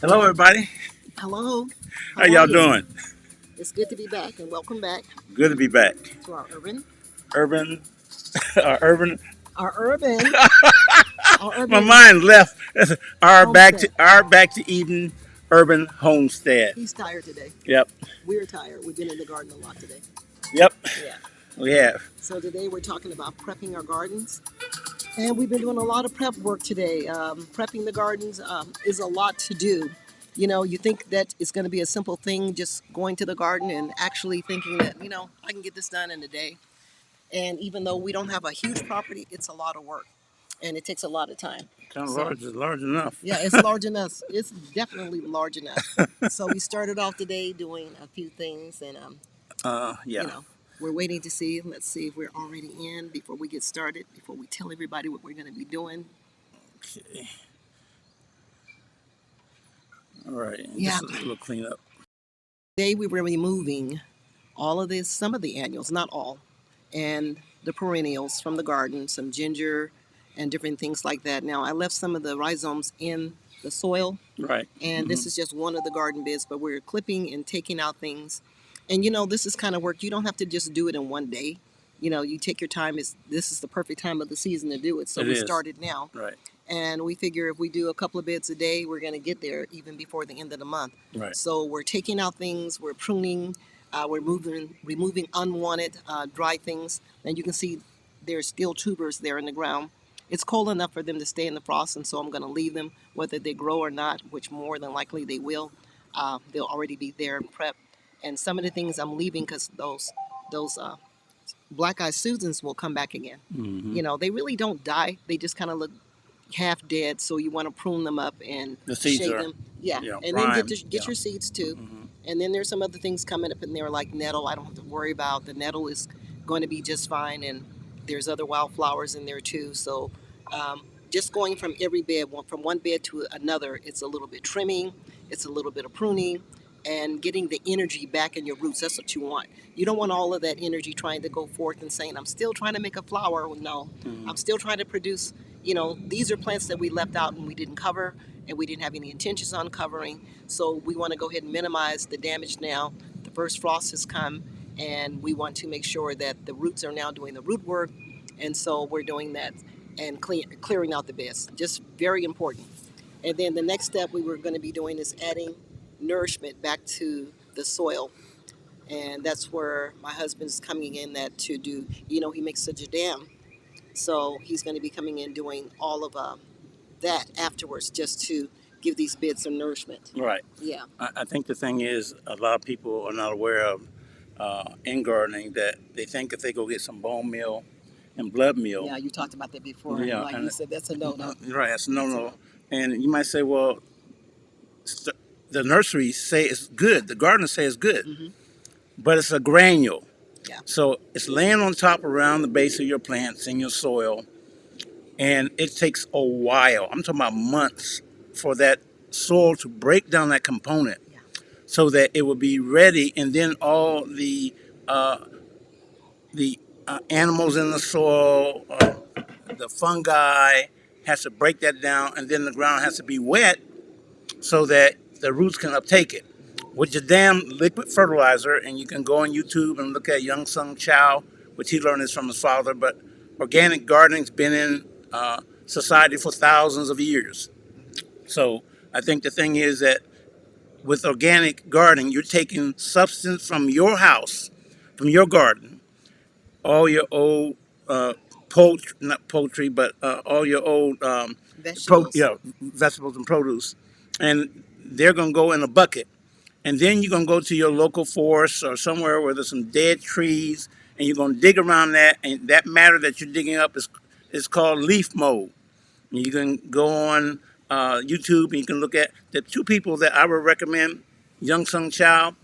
Hello, everybody. Hello, How how are y'all you? doing? It's good to be back and welcome back Good to be back. to our urban, Urban, urban. our urban, our My urban mind left. homestead. Our back to Eden urban homestead. He's tired today. Yep, We're tired. We've been in the garden a lot today. yep. Yeah. We have. So today we're talking about prepping our gardens. And we've been doing a lot of prep work today. Prepping the gardens is a lot to do. You know, you think that it's going to be a simple thing, just going to the garden and actually thinking that, I can get this done in a day. And even though we don't have a huge property, it's a lot of work and it takes a lot of time. Kind of So, large is large enough. yeah, it's large enough. It's definitely large enough. So, we started off today doing a few things and, Yeah. we're waiting to see. Let's see if we're already in before we get started, before we tell everybody what we're going to be doing. Okay. All right. And Yeah, just a little cleanup. today we were removing all of this, some of the annuals, not all, and the perennials from the garden, some ginger and different things like that. Now, I left some of the rhizomes in the soil, Right. and this is just one of the garden beds, but we're clipping and taking out things. And this is kind of work. You don't have to just do it in one day. You take your time. This is the perfect time of the season to do it. So It we is. started now. Right. And we figure if we do a couple of beds a day, we're going to get there even before the end of the month. Right. So we're taking out things, we're pruning, we're removing unwanted dry things. And you can see there's still tubers there in the ground. It's cold enough for them to stay in the frost, and so I'm going to leave them, whether they grow or not, which more than likely they will. They'll already be there and prep. And some of the things I'm leaving because those black eyed Susans will come back again. Mm-hmm. They really don't die. They just kind of look half dead, so you want to prune them up and The seeds shade are, them. Yeah, and then prime. get your seeds too. Mm-hmm. And then there's some other things coming up in there like nettle. I don't have to worry about. The nettle is going to be just fine, and there's other wildflowers in there too. So just going from every bed, from one bed to another, it's a little bit trimming, it's a little bit of pruning, and getting the energy back in your roots. That's what you want. You don't want all of that energy trying to go forth and saying, I'm still trying to make a flower. No, Mm-hmm. I'm still trying to produce. These are plants that we left out and we didn't cover and we didn't have any intentions on covering. So we want to go ahead and minimize the damage now. The first frost has come and we want to make sure that the roots are now doing the root work. And so we're doing that and clearing out the beds. Just very important. And then the next step we were going to be doing is adding nourishment back to the soil. And that's where my husband's coming in that to do, he makes such a jam. So he's going to be coming in doing all of that afterwards just to give these beds some nourishment. Right. Yeah. I think the thing is, a lot of people are not aware of in gardening that they think if they go get some bone meal and blood meal, Yeah, you talked about that before. yeah, Like and you said, that's a no-no. right, that's no That's a no. no. And you might say, well, the nurseries say it's good, the gardeners say it's good, Mm-hmm. but it's a granule. Yeah. So it's laying on top around the base of your plants in your soil, and it takes a while. I'm talking about months for that soil to break down that component Yeah. so that it will be ready, and then all uh, the animals in the soil, the fungi has to break that down, and then the ground has to be wet so that the roots can uptake it. With your damn liquid fertilizer, and you can go on YouTube and look at Young Sung Chow, which he learned this from his father, but organic gardening's been in society for thousands of years. So I think the thing is that with organic gardening, you're taking substance from your house, from your garden, all your old poultry, not poultry, but all your old Vegetables. vegetables and produce, and they're going to go in a bucket. And then you're going to go to your local forest or somewhere where there's some dead trees, and you're going to dig around that, and that matter that you're digging up is called leaf mold. And you can go on YouTube and you can look at the two people that I would recommend, Young Sung Chow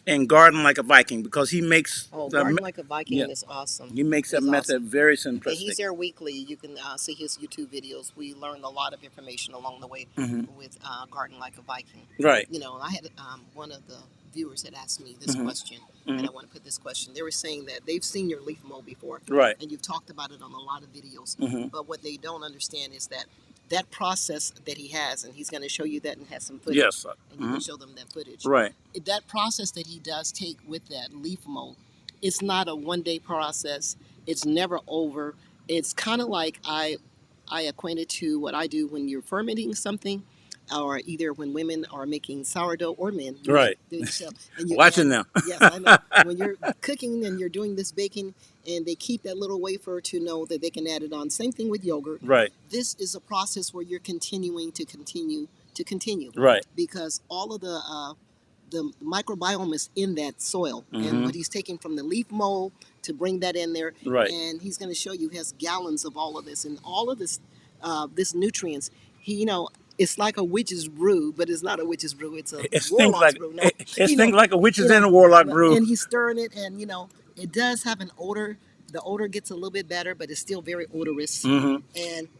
and Garden Like a Viking, because he makes Oh, the Garden Like a Viking yeah is awesome. he makes that He's method awesome. very And he's simplistic. there weekly. You can see his YouTube videos. We learned a lot of information along the way Hmm. with Garden Like a Viking. Right. I had one of the viewers had asked me this Hmm. question, and Hmm. I want to put this question. They were saying that they've seen your leaf mold before, Right. and you've talked about it on a lot of videos. Hmm. But what they don't understand is that that process that he has, and he's going to show you that and has some footage. Yes. And you can show them that footage. Right. That process that he does take with that leaf mold, it's not a 1 day process. It's never over. It's kind of like I acquainted to what I do when you're fermenting something, or either when women are making sourdough, or men, Right. do it yourself. And you Watching add, now. yes, I know. When you're cooking and you're doing this baking, and they keep that little wafer to know that they can add it on. Same thing with yogurt. Right. This is a process where you're continuing to continue, Right. because all of the microbiome is in that soil, and what he's taking from the leaf mold to bring that in there, Right. and he's going to show you has gallons of all of this, and all of this nutrients. He, it's like a witch's brew, but it's not a witch's brew. It's a It stinks warlock's like brew. No, it you know, stinks like a witch's and a warlock brew. and he's stirring it, and it does have an odor. The odor gets a little bit better, but it's still very odorous. And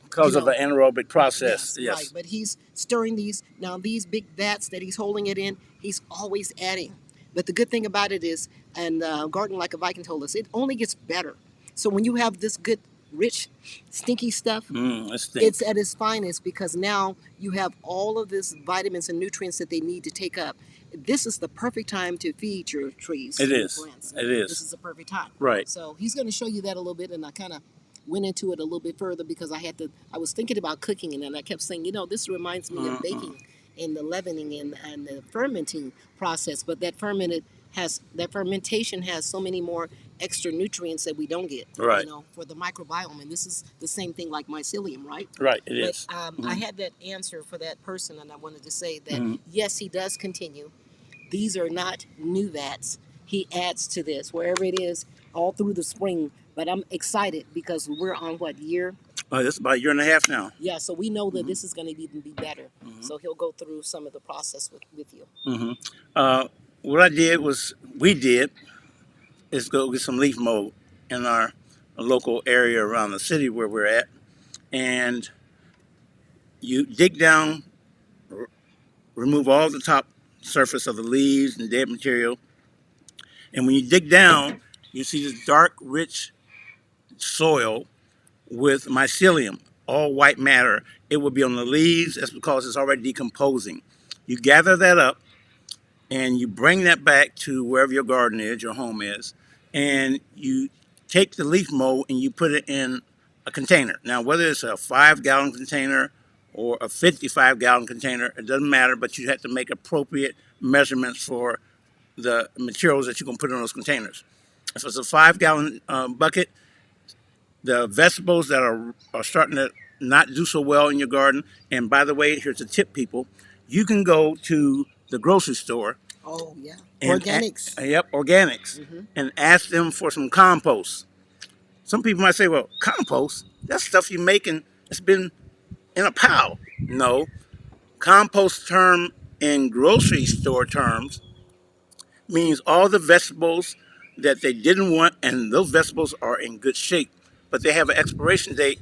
Because of the anaerobic process. yes, Yes. right. But he's stirring these now. These big vats that he's holding it in, he's always adding. But the good thing about it is, and Garden Like a Viking told us, it only gets better. So when you have this good, rich, stinky stuff, It stinks. it's at its finest, because now you have all of this vitamins and nutrients that they need to take up. This is the perfect time to feed your trees. It your is. plants. It is. This is the perfect time. Right. So he's going to show you that a little bit, and I kind of went into it a little bit further because I was thinking about cooking, and then I kept saying, this reminds me of baking and the leavening and the fermenting process. But that fermentation has so many more extra nutrients that we don't get, Right. for the microbiome. And this is the same thing like mycelium, right? Right. It But is. I had that answer for that person, and I wanted to say that yes, he does continue. These are not new vats. He adds to this wherever it is all through the spring. But I'm excited because we're on what year? This is about a year and a half now. Yeah, so we know that this is going to even be better. So he'll go through some of the process with you. What we did is go get some leaf mold in our local area around the city where we're at, and you dig down, remove all the top surface of the leaves and dead material, and when you dig down, you see this dark, rich soil with mycelium, all white matter. It will be on the leaves. That's because it's already decomposing. You gather that up and you bring that back to wherever your garden is, your home is, and you take the leaf mold and you put it in a container. Now, whether it's a 5-gallon container or a 55-gallon container, it doesn't matter, but you have to make appropriate measurements for the materials that you're going to put in those containers. If it's a 5-gallon bucket, the vegetables that are starting to not do so well in your garden. And by the way, here's a tip, people. You can go to the grocery store. Oh, yeah. And Organics. Organics. And ask them for some compost. Some people might say, well, compost? That's stuff you're making. It's been in a pile. No. Compost term in grocery store terms means all the vegetables that they didn't want, and those vegetables are in good shape, but they have an expiration date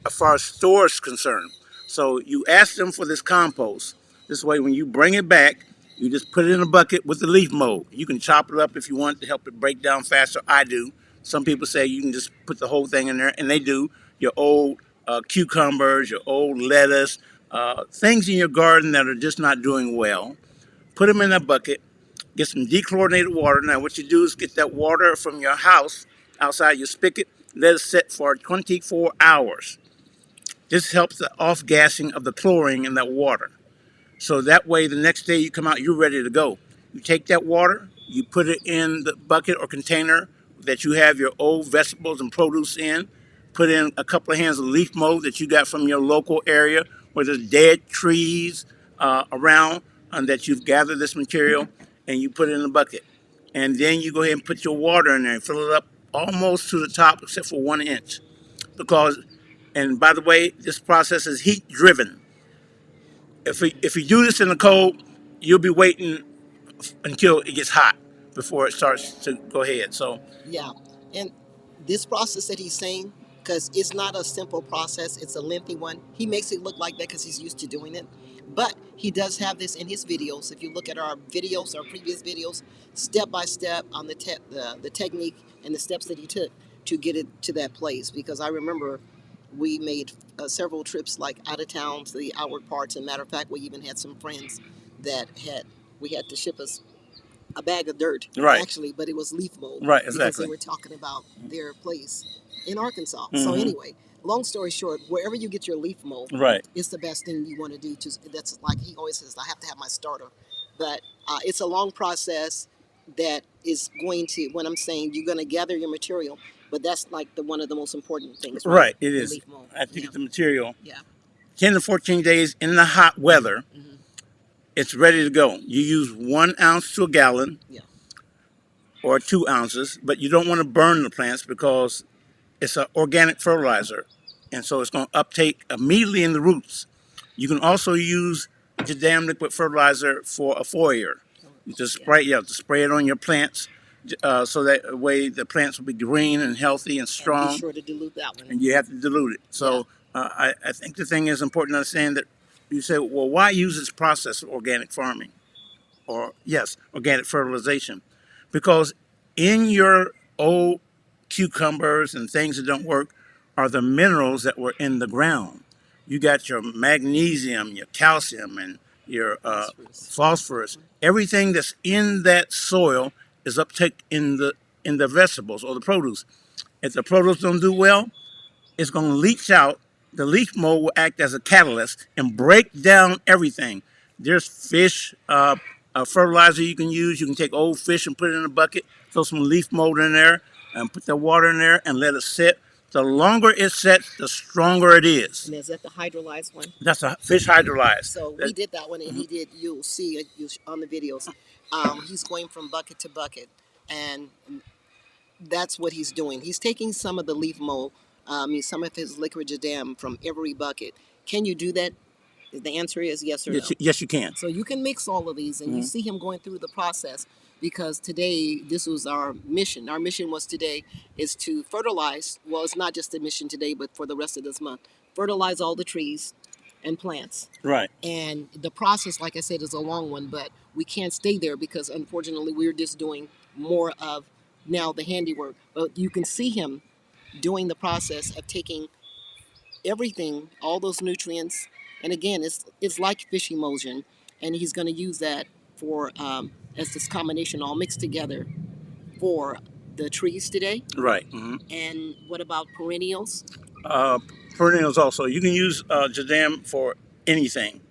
as far as storage is concerned. So you ask them for this compost. This way, when you bring it back, you just put it in a bucket with the leaf mold. You can chop it up if you want to help it break down faster. I do. Some people say you can just put the whole thing in there, and they do. Your old cucumbers, your old lettuce, things in your garden that are just not doing well. Put them in a bucket. Get some dechlorinated water. Now, what you do is get that water from your house outside your spigot, let it sit for 24 hours. This helps the off-gassing of the chlorine in that water. So that way, the next day you come out, you're ready to go. You take that water, you put it in the bucket or container that you have your old vegetables and produce in. Put in a couple of hands of leaf mold that you got from your local area where there's dead trees around and that you've gathered this material, and you put it in the bucket. And then you go ahead and put your water in there and fill it up almost to the top except for 1 inch. Because, and by the way, this process is heat driven. If you do this in the cold, you'll be waiting until it gets hot before it starts to go ahead. So Yeah. And this process that he's saying, because it's not a simple process, it's a lengthy one. He makes it look like that because he's used to doing it. But he does have this in his videos. If you look at our videos, our previous videos, step by step on the technique and the steps that he took to get it to that place. Because I remember We made several trips like out of town to the outward parts. And matter of fact, we even had some friends that we had to ship us a bag of dirt, Right. actually, but it was leaf mold, Right. because they Exactly. were talking about their place in Arkansas. So anyway, long story short, wherever you get your leaf mold, Right. it's the best thing you want to do. That's like he always says, I have to have my starter, but it's a long process that is going to. When I'm saying you're going to gather your material, but that's like one of the most important things, right? Right. It The is. leaf mold. After you Yeah. get the material, Yeah. 10 to 14 days in the hot weather, Mm-hmm. it's ready to go. You use 1 ounce to a gallon. Yeah. Or 2 ounces, but you don't want to burn the plants because it's an organic fertilizer, and so it's going to uptake immediately in the roots. You can also use Jadam liquid fertilizer for a foliar. You just spray it on your plants, so that way the plants will be green and healthy and strong. And be sure to dilute that one. And you have to dilute it. So I think the thing is important to understand that you say, well, why use this process of organic farming? Or yes, organic fertilization, because in your old cucumbers and things that don't work are the minerals that were in the ground. You got your magnesium, your calcium, and your phosphorus. Everything that's in that soil is uptake in the vegetables or the produce. If the produce don't do well, it's going to leach out. The leaf mold will act as a catalyst and break down everything. There's fish fertilizer you can use. You can take old fish and put it in a bucket, throw some leaf mold in there, and put the water in there and let it sit. The longer it sets, the stronger it is. And is that the hydrolyzed one? That's a fish hydrolyzed. So we did that one, and he did. You'll see it on the videos. He's going from bucket to bucket, and that's what he's doing. He's taking some of the leaf mold, some of his liquid jadam from every bucket. Can you do that? The answer is yes or no. Yes, you can. So you can mix all of these, and you see him going through the process, because today this was our mission. Our mission was today is to fertilize. Well, it's not just the mission today, but for the rest of this month, fertilize all the trees and plants. Right. And the process, like I said, is a long one, but we can't stay there because unfortunately we're just doing more of now the handiwork. But you can see him doing the process of taking everything, all those nutrients, and again, it's like fish emulsion, and he's going to use that for as this combination all mixed together for the trees today. Right. And what about perennials? Perennials also. You can use Jadam for anything.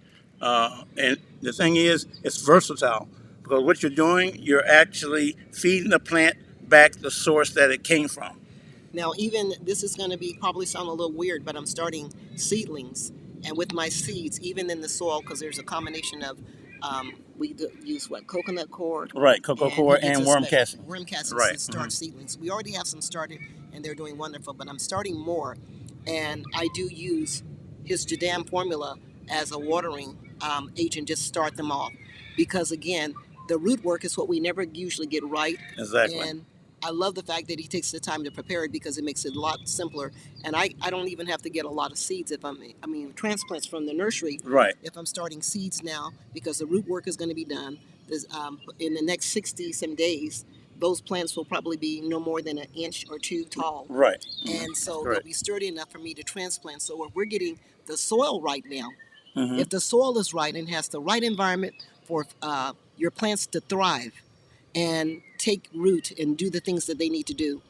And the thing is, it's versatile because what you're doing, you're actually feeding the plant back the source that it came from. Now, even this is going to be probably sound a little weird, but I'm starting seedlings, and with my seeds, even in the soil, because there's a combination of we use what, coconut core, right, cocoa core and worm casting. Worm casting Right. to start seedlings. We already have some started, and they're doing wonderful. But I'm starting more, and I do use his Jadam formula as a watering agent. Just start them off, because again, the root work is what we never usually get right. Exactly. And I love the fact that he takes the time to prepare it, because it makes it a lot simpler. And I don't even have to get a lot of seeds if transplants from the nursery. Right. If I'm starting seeds now, because the root work is going to be done. In the next 60 some days, those plants will probably be no more than an inch or two tall. Right. And so they'll be sturdy enough for me to transplant. So if we're getting the soil right now, if the soil is right and has the right environment for your plants to thrive and take root and do the things that they need to do,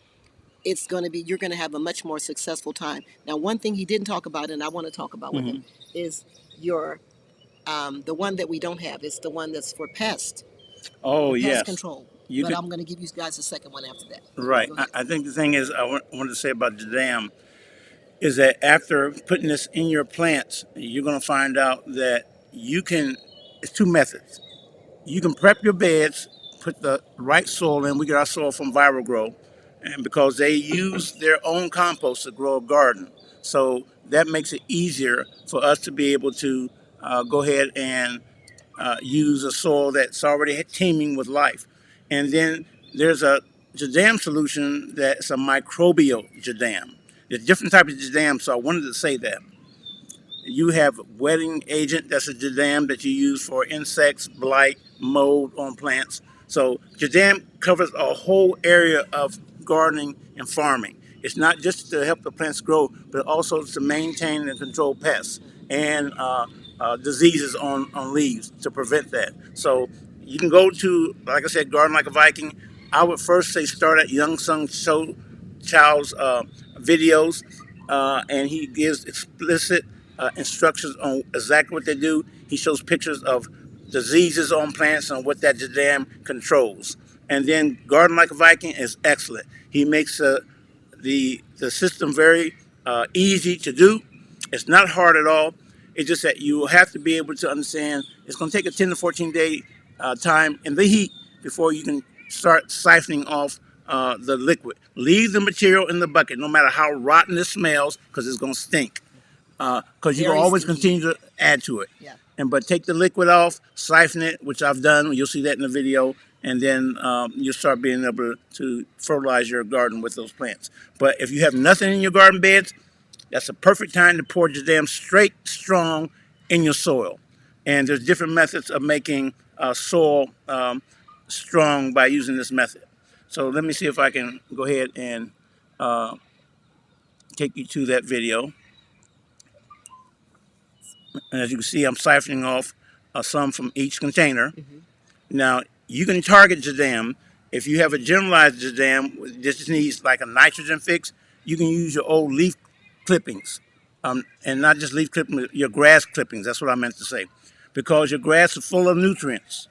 you're going to have a much more successful time. Now, one thing he didn't talk about, and I want to talk about with him, is the one that we don't have. It's the one that's for pest. Oh, pest yes. control. I'm going to give you guys a second one after that. Right. I think the thing is, wanted to say about Jadam is that after putting this in your plants, you're going to find out that it's two methods. You can prep your beds, put the right soil in. We get our soil from Viral Grow, and because they use their own compost to grow a garden. So that makes it easier for us to be able to go ahead and use a soil that's already teeming with life. And then there's a Jadam solution that's a microbial Jadam. There's different types of Jadam, so I wanted to say that. You have wetting agent, that's a Jadam that you use for insects, blight, mold on plants. So Jadam covers a whole area of gardening and farming. It's not just to help the plants grow, but also to maintain and control pests and diseases on leaves to prevent that. So you can go to, like I said, Garden Like a Viking. I would first say start at Young Sung Child's videos, and he gives explicit instructions on exactly what they do. He shows pictures of diseases on plants and what that jadam controls. And then Garden Like a Viking is excellent. He makes the system very easy to do. It's not hard at all. It's just that you have to be able to understand it's going to take a 10 to 14 day time in the heat before you can start siphoning off the liquid. Leave the material in the bucket, no matter how rotten it smells, because it's going to stink. Because you can Very always stinky. continue to add to it. Yeah. But take the liquid off, siphon it, which I've done. You'll see that in the video, and then you'll start being able to fertilize your garden with those plants. But if you have nothing in your garden beds, that's a perfect time to pour jadam straight, strong in your soil. And there's different methods of making soil strong by using this method. So let me see if I can go ahead and take you to that video. And as you can see, I'm siphoning off some from each container. Now, you can target jadam. If you have a generalized jadam, this needs like a nitrogen fix, you can use your old leaf clippings. And not just leaf clippings, your grass clippings. That's what I meant to say. Because your grass is full of nutrients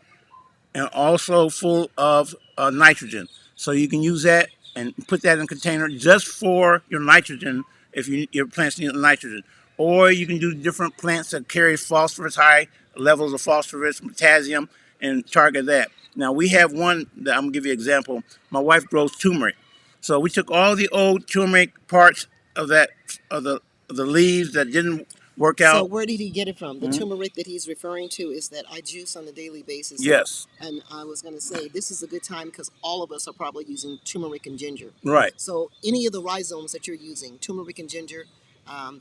and also full of nitrogen. So you can use that and put that in a container just for your nitrogen if your plants need nitrogen. Or you can do different plants that carry phosphorus, high levels of phosphorus, potassium, and target that. Now we have one that I'm gonna give you an example. My wife grows turmeric. So we took all the old turmeric parts of that of the leaves that didn't work So out. where did he get it from? The turmeric that he's referring to is that I juice on a daily basis. Yes. And I was going to say this is a good time because all of us are probably using turmeric and ginger. Right. So any of the rhizomes that you're using, turmeric and ginger,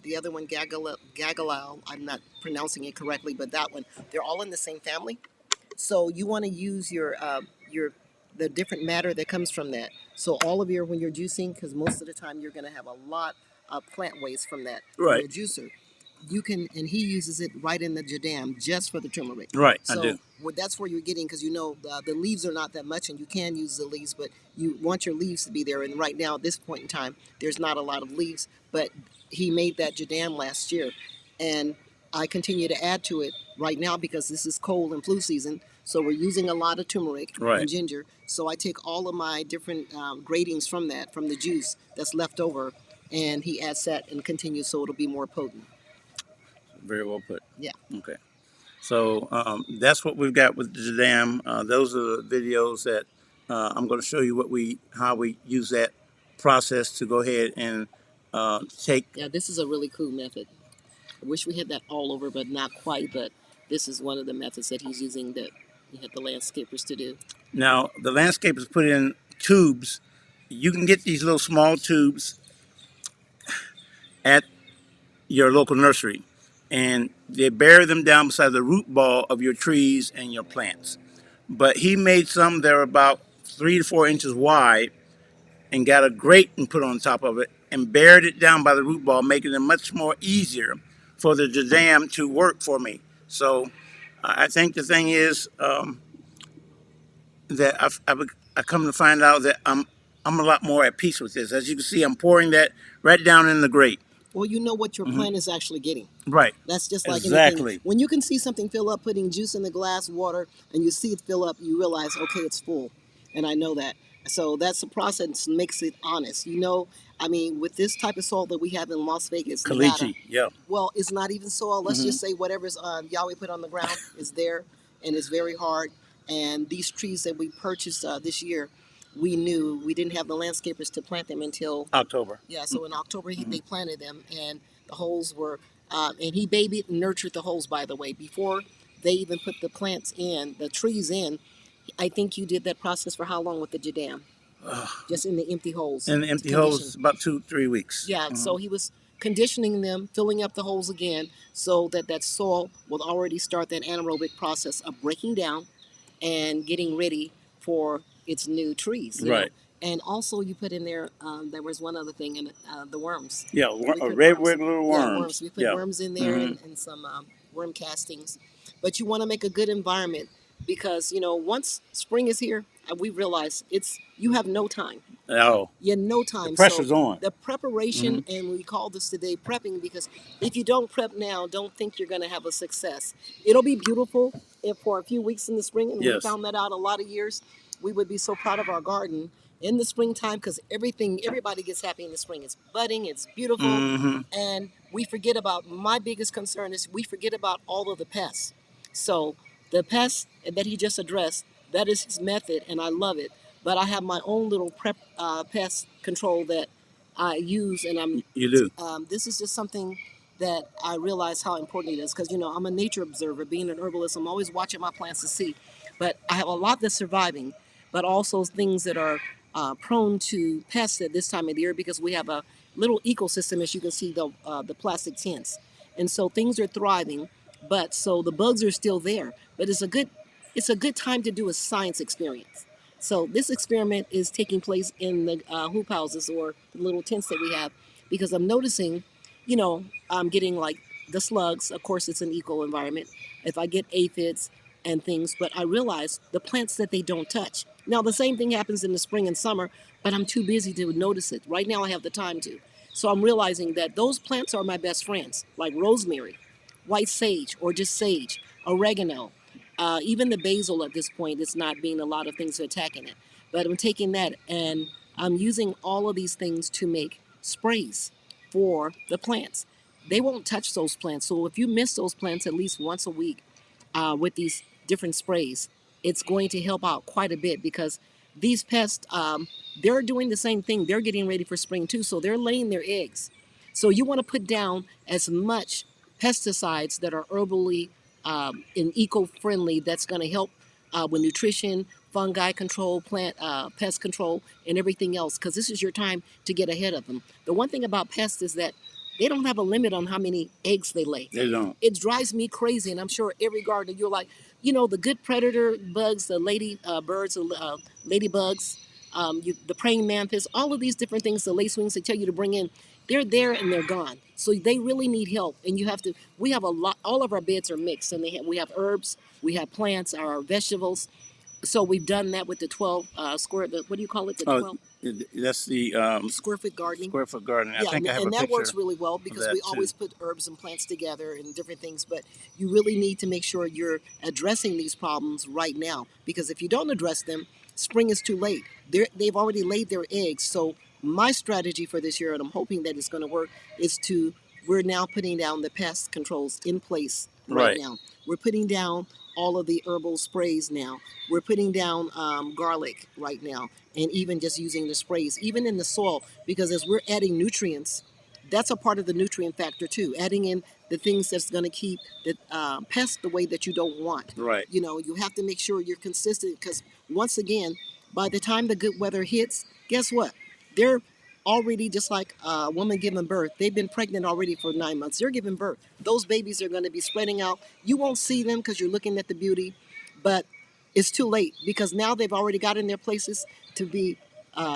the other one, gagalal, I'm not pronouncing it correctly, but that one, they're all in the same family. So you want to use your the different matter that comes from that. So all of your when you're juicing, because most of the time you're going to have a lot of plant waste from that Right. your juicer. You can, and he uses it right in the jadam just for the turmeric. Right. I So do. that's where you're getting because you know the leaves are not that much, and you can use the leaves, but you want your leaves to be there. And right now, at this point in time, there's not a lot of leaves, but he made that jadam last year, and I continue to add to it right now because this is cold and flu season. So we're using a lot of turmeric Right. and ginger. So I take all of my different gratings from that, from the juice that's left over, and he adds that and continues so it'll be more potent. Very well put. Yeah. Okay. So that's what we've got with the jadam. Those are the videos that I'm going to show you how we use that process to go ahead and take. Yeah, this is a really cool method. I wish we had that all over, but not quite. But this is one of the methods that he's using that we had the landscapers to do. Now the landscapers put in tubes. You can get these little small tubes at your local nursery, and they bury them down beside the root ball of your trees and your plants. But he made some that are about 3 to 4 inches wide and got a grate and put on top of it and buried it down by the root ball, making it much more easier for the jadam to work for me. So I think the thing is that I come to find out that I'm a lot more at peace with this. As you can see, I'm pouring that right down in the grate. Well, you know what your plant is actually getting. Right. That's just like Exactly. anything. When you can see something fill up, putting juice in the glass, water, and you see it fill up, you realize, okay, it's full. And I know that. So that's the process makes it honest. You know, I mean, with this type of soil that we have in Las Vegas, Nevada, Caliche. Yeah. well, it's not even soil. Let's just say whatever's Yahweh put on the ground is there, and it's very hard. And these trees that we purchased this year, we knew we didn't have the landscapers to plant them until October. yeah. So in October they planted them, and the holes were, and he babied and nurtured the holes. By the way, before they even put the plants in, the trees in, I think you did that process for how long with the jadam? Just in the empty holes. And the empty holes about 2-3 weeks. Yeah, so he was conditioning them, filling up the holes again, so that that soil will already start that anaerobic process of breaking down and getting ready for its new trees. Right. And also, you put in there. There was one other thing, and the worms. Yeah, We a put red worms. regular Yeah, worms. worms. We put Yeah. worms in there Hmm. and some worm castings. But you want to make a good environment because once spring is here, we realize you have no time. Oh, You have no the time. So pressure's on. the preparation, Hmm. and we call this today prepping because if you don't prep now, don't think you're going to have a success. It'll be beautiful if for a few weeks in the spring, and we Yes. found that out a lot of years. We would be so proud of our garden in the springtime because everybody gets happy in the spring. It's budding, it's beautiful, Hmm. and we forget about my biggest concern is we forget about all of the pests. So the pests that he just addressed, that is his method, and I love it. But I have my own little prep pest control that I use, and You do. this is just something that I realize how important it is because I'm a nature observer. Being an herbalist, I'm always watching my plants to see. But I have a lot that's surviving, but also things that are prone to pests at this time of the year because we have a little ecosystem, as you can see the plastic tents, and so things are thriving. But so the bugs are still there. But it's a good time to do a science experience. So this experiment is taking place in the hoop houses or the little tents that we have because I'm noticing, I'm getting like the slugs. Of course, it's an eco environment. If I get aphids and things, but I realize the plants that they don't touch. Now, the same thing happens in the spring and summer, but I'm too busy to notice it. Right now, I have the time to. So I'm realizing that those plants are my best friends, like rosemary, white sage, or just sage, oregano. Even the basil at this point, it's not being a lot of things attacking it. But I'm taking that and I'm using all of these things to make sprays for the plants. They won't touch those plants. So if you miss those plants at least once a week with these different sprays, it's going to help out quite a bit because these pests, they're doing the same thing. They're getting ready for spring too. So they're laying their eggs. So you want to put down as much pesticides that are herbally and eco-friendly that's going to help with nutrition, fungi control, plant pest control, and everything else because this is your time to get ahead of them. The one thing about pests is that they don't have a limit on how many eggs they lay. They don't. It drives me crazy, and I'm sure every gardener, you're like, the good predator bugs, the lady birds, ladybugs, the praying mantis, all of these different things, the lacewings they tell you to bring in, they're there and they're gone. So they really need help, and you have to. We have a lot. All of our beds are mixed, and we have herbs, we have plants, our vegetables. So we've done that with the 12 square. What do you call it? The Oh, 12 that's the square foot gardening. square foot garden. I Yeah, think I have a and that picture works really well of because we that too. always put herbs and plants together and different things. But you really need to make sure you're addressing these problems right now because if you don't address them, spring is too late. They've already laid their eggs. So my strategy for this year, and I'm hoping that it's going to work, is to we're now putting down the pest controls in place right Right. now. We're putting down all of the herbal sprays now. We're putting down garlic right now, and even just using the sprays, even in the soil, because as we're adding nutrients, that's a part of the nutrient factor too. Adding in the things that's going to keep the pests the way that you don't want. Right. You have to make sure you're consistent because once again, by the time the good weather hits, guess what? They're already just like a woman giving birth. They've been pregnant already for 9 months. They're giving birth. Those babies are going to be spreading out. You won't see them because you're looking at the beauty, but it's too late because now they've already got in their places to be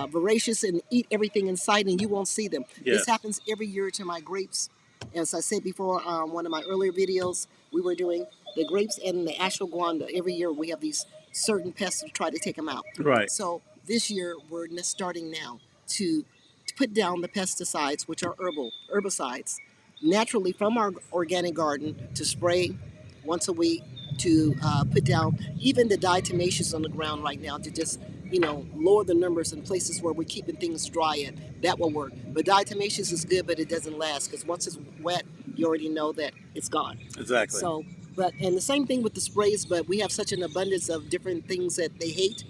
voracious and eat everything in sight, and you won't see them. Yeah. This happens every year to my grapes. As I said before, one of my earlier videos, we were doing the grapes and the ashwagandha. Every year we have these certain pests to try to take them out. Right. So this year we're starting now to put down the pesticides, which are herbicides, naturally from our organic garden to spray once a week to put down even the diatomaceous on the ground right now to just lower the numbers in places where we're keeping things dry at. That will work. But diatomaceous is good, but it doesn't last because once it's wet, you already know that it's gone. Exactly. So, and the same thing with the sprays, but we have such an abundance of different things that they hate.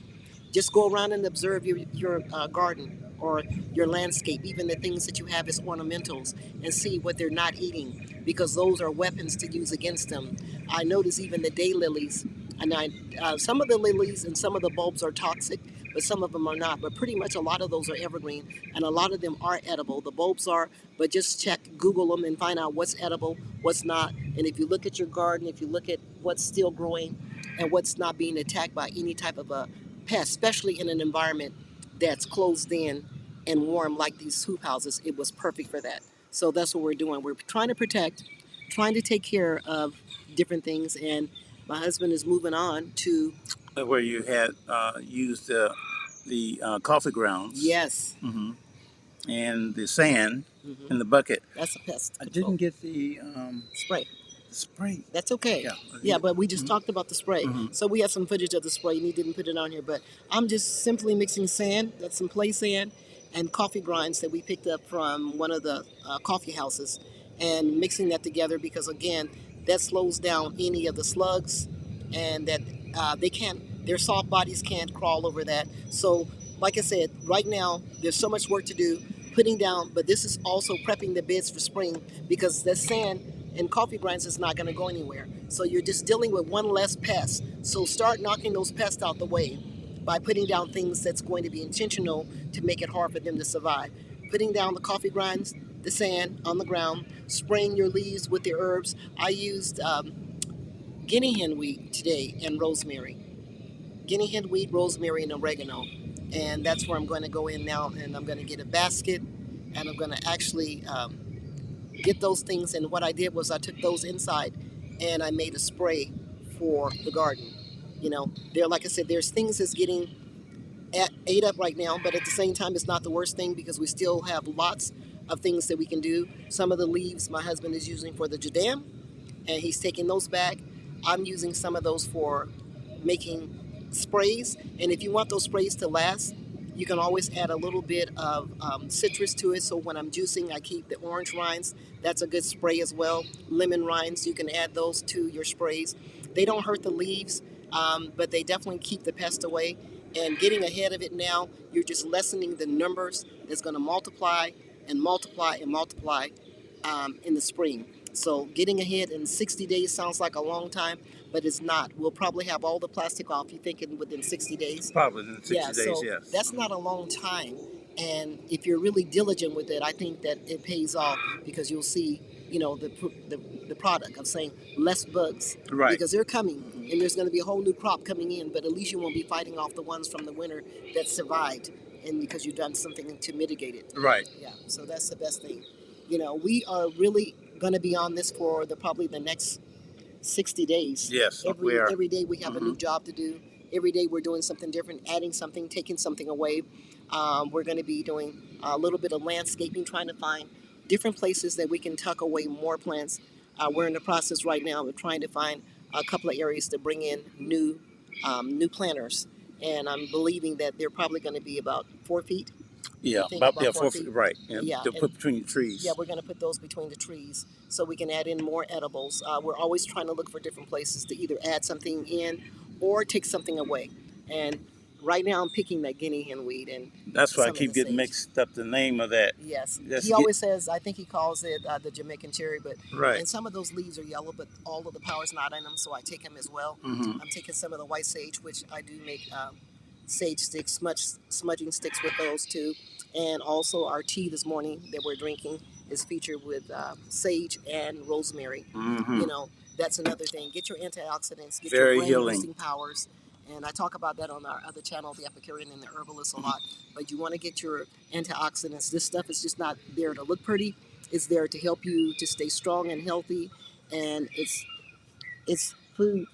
Just go around and observe your garden or your landscape, even the things that you have as ornamentals, and see what they're not eating because those are weapons to use against them. I notice even the daylilies, and some of the lilies and some of the bulbs are toxic, but some of them are not. But pretty much a lot of those are evergreen, and a lot of them are edible. The bulbs are, but just check, Google them, and find out what's edible, what's not. And if you look at your garden, if you look at what's still growing, and what's not being attacked by any type of a pest, especially in an environment that's closed in and warm like these hoop houses, it was perfect for that. So that's what we're doing. We're trying to protect, trying to take care of different things, and my husband is moving on to Where you had used the coffee grounds. yes. And the sand Hmm. in the bucket. That's a pest I control didn't get the spray. spray. That's okay. Yeah. Yeah, but we just talked about the spray. Mm-hmm. So we have some footage of the spray, and he didn't put it on here. But I'm just simply mixing sand, that's some play sand, and coffee grinds that we picked up from one of the coffee houses, and mixing that together because, again, that slows down any of the slugs, and that they can't, their soft bodies can't crawl over that. So, like I said, right now, there's so much work to do putting down, but this is also prepping the beds for spring because that sand and coffee grinds is not going to go anywhere. So you're just dealing with one less pest. So start knocking those pests out the way by putting down things that's going to be intentional to make it hard for them to survive. Putting down the coffee grinds, the sand on the ground, spraying your leaves with the herbs. I used guinea hen weed today and rosemary. Guinea hen weed, rosemary, and oregano. And that's where I'm going to go in now, and I'm going to get a basket, and I'm going to actually get those things. And what I did was I took those inside and I made a spray for the garden. You know, there, like I said, there's things that's getting ate up right now, but at the same time, it's not the worst thing because we still have lots of things that we can do. Some of the leaves my husband is using for the jadam, and he's taking those back. I'm using some of those for making sprays. And if you want those sprays to last, you can always add a little bit of citrus to it. So when I'm juicing, I keep the orange rinds. That's a good spray as well. Lemon rinds, you can add those to your sprays. They don't hurt the leaves, but they definitely keep the pest away. And getting ahead of it now, you're just lessening the numbers that's going to multiply and multiply and multiply in the spring. So getting ahead in 60 days sounds like a long time, but it's not. We'll probably have all the plastic off, you thinking within 60 days? Probably in 60 Yeah, days, so yes. that's not a long time. And if you're really diligent with it, I think that it pays off because you'll see, you know, the product of saying less bugs. Right. Because they're coming and there's going to be a whole new crop coming in, but at least you won't be fighting off the ones from the winter that survived and because you've done something to mitigate it. Right. Yeah, so that's the best thing. You know, we are really going to be on this for probably the next 60 days. Yes, we are. Every day we have a new job to do. Every day we're doing something different, adding something, taking something away. We're going to be doing a little bit of landscaping, trying to find different places that we can tuck away more plants. We're in the process right now of trying to find a couple of areas to bring in new planters, and I'm believing that they're probably going to be about 4 feet. Yeah, about 4 feet. Right. And Yeah, they'll put between the trees. yeah, we're going to put those between the trees so we can add in more edibles. We're always trying to look for different places to either add something in or take something away. And right now I'm picking that guinea hen weed. And that's why I some of keep the getting sage. mixed up the name of that. Yes, That's he always says, I think he calls it the Jamaican cherry, but Right. and some of those leaves are yellow, but all of the power's not in them, so I take them as well. I'm taking some of the white sage, which I do make sage sticks, smudging sticks with those too. And also our tea this morning that we're drinking is featured with sage and rosemary. You know, that's another thing. Get your antioxidants, get Very your brain healing. boosting powers. And I talk about that on our other channel, the Epicurean and the Herbalist, a lot. But you want to get your antioxidants. This stuff is just not there to look pretty. It's there to help you to stay strong and healthy. And it's food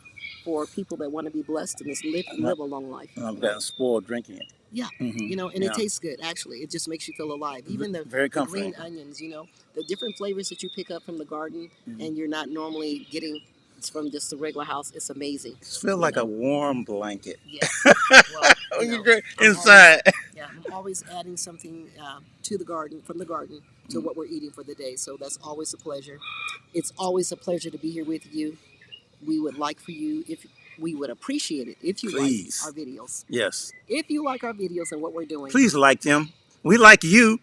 for people that want to be blessed and just live a long life. I've gotten spoiled drinking it. Yeah, you know, and it tastes good. Actually, it just makes you feel alive. Even the Very the comforting. green onions, you know, the different flavors that you pick up from the garden, and you're not normally getting from just a regular house. It's amazing. It feels like a warm blanket. Yeah. Well, When you you know, go I'm inside. I'm always adding something to the garden, from the garden to what we're eating for the day. So that's always a pleasure. It's always a pleasure to be here with you. We would like for you, if we would appreciate it if you Please. like our videos. Yes. If you like our videos and what we're doing, Please like them. We like you.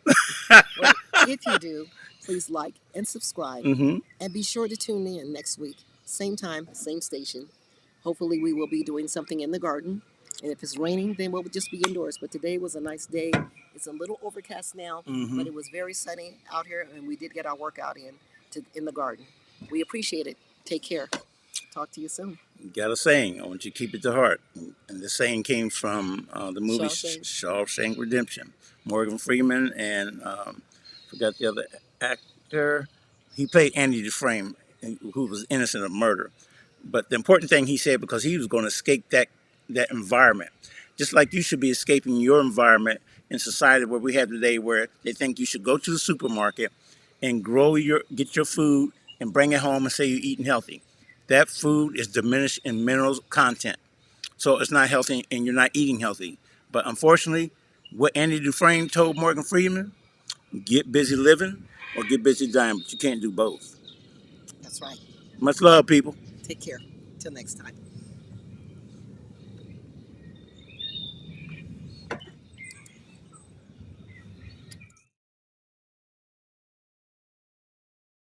well, if you do, please like and subscribe. And be sure to tune in next week. Same time, same station. Hopefully we will be doing something in the garden. And if it's raining, then we'll just be indoors. But today was a nice day. It's a little overcast now, but it was very sunny out here, and we did get our workout in the garden. We appreciate it. Take care. Talk to you soon. got a saying. I want you to keep it to heart. And the saying came from the movie Shawshank. Shawshank Redemption. Morgan Freeman and forgot the other actor. He played Andy Dufresne, who was innocent of murder. But the important thing he said, because he was going to escape that environment, just like you should be escaping your environment in society where we have today, where they think you should go to the supermarket and get your food and bring it home and say you're eating healthy. That food is diminished in minerals content, so it's not healthy and you're not eating healthy. But unfortunately, what Andy Dufresne told Morgan Freeman: get busy living or get busy dying, but you can't do both. That's right. Much love, people. Take care. Till next time.